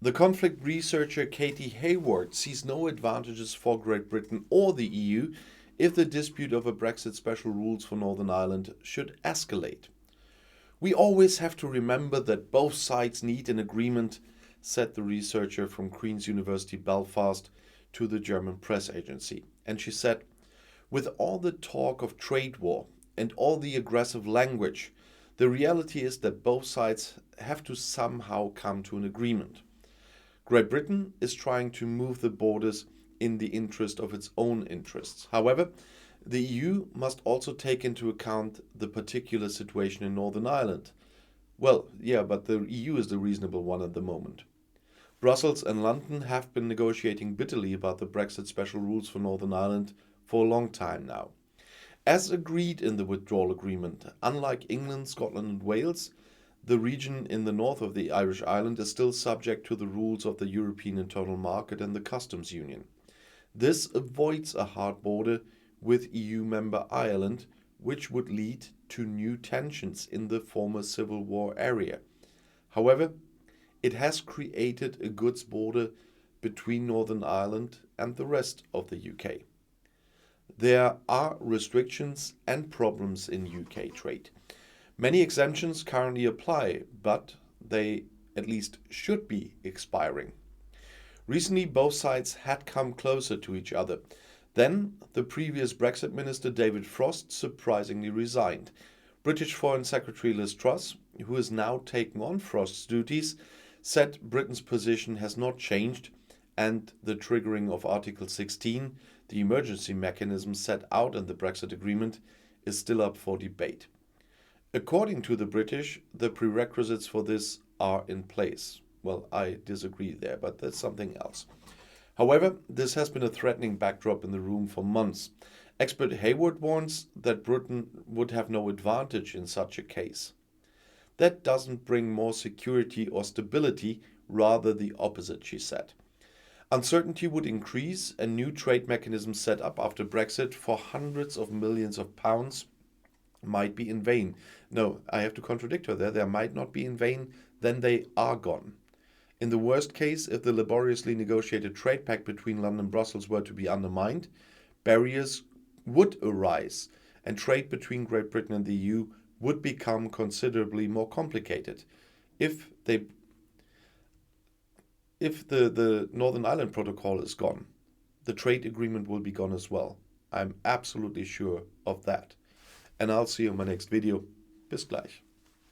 The conflict researcher Katy Hayward sees no advantages for Great Britain or the EU if the dispute over Brexit special rules for Northern Ireland should escalate. We always have to remember that both sides need an agreement, said the researcher from Queen's University Belfast to the German press agency. And she said, with all the talk of trade war and all the aggressive language, the reality is that both sides have to somehow come to an agreement. Great Britain is trying to move the borders in the interest of its own interests. However, the EU must also take into account the particular situation in Northern Ireland. Well, yeah, but the EU is the reasonable one at the moment. Brussels and London have been negotiating bitterly about the Brexit special rules for Northern Ireland for a long time now. As agreed in the withdrawal agreement, unlike England, Scotland and Wales, the region in the north of the Irish island is still subject to the rules of the European internal market and the customs union. This avoids a hard border with EU member Ireland, which would lead to new tensions in the former Civil War area. However, it has created a goods border between Northern Ireland and the rest of the UK. There are restrictions and problems in UK trade. Many exemptions currently apply, but they at least should be expiring. Recently, both sides had come closer to each other. Then, the previous Brexit minister David Frost surprisingly resigned. British Foreign Secretary Liz Truss, who is now taking on Frost's duties, said Britain's position has not changed and the triggering of Article 16, the emergency mechanism set out in the Brexit agreement, is still up for debate. According to the British, the prerequisites for this are in place. Well, I disagree there, but that's something else. However, this has been a threatening backdrop in the room for months. Expert Hayward warns that Britain would have no advantage in such a case. That doesn't bring more security or stability, rather the opposite, she said. Uncertainty would increase and new trade mechanisms set up after Brexit for hundreds of millions of pounds might be in vain. No, I have to contradict her there. They might not be in vain, then they are gone. In the worst case, if the laboriously negotiated trade pact between London and Brussels were to be undermined, barriers would arise and trade between Great Britain and the EU would become considerably more complicated. If the Northern Ireland Protocol is gone, the trade agreement will be gone as well. I'm absolutely sure of that. And I'll see you in my next video. Bis gleich.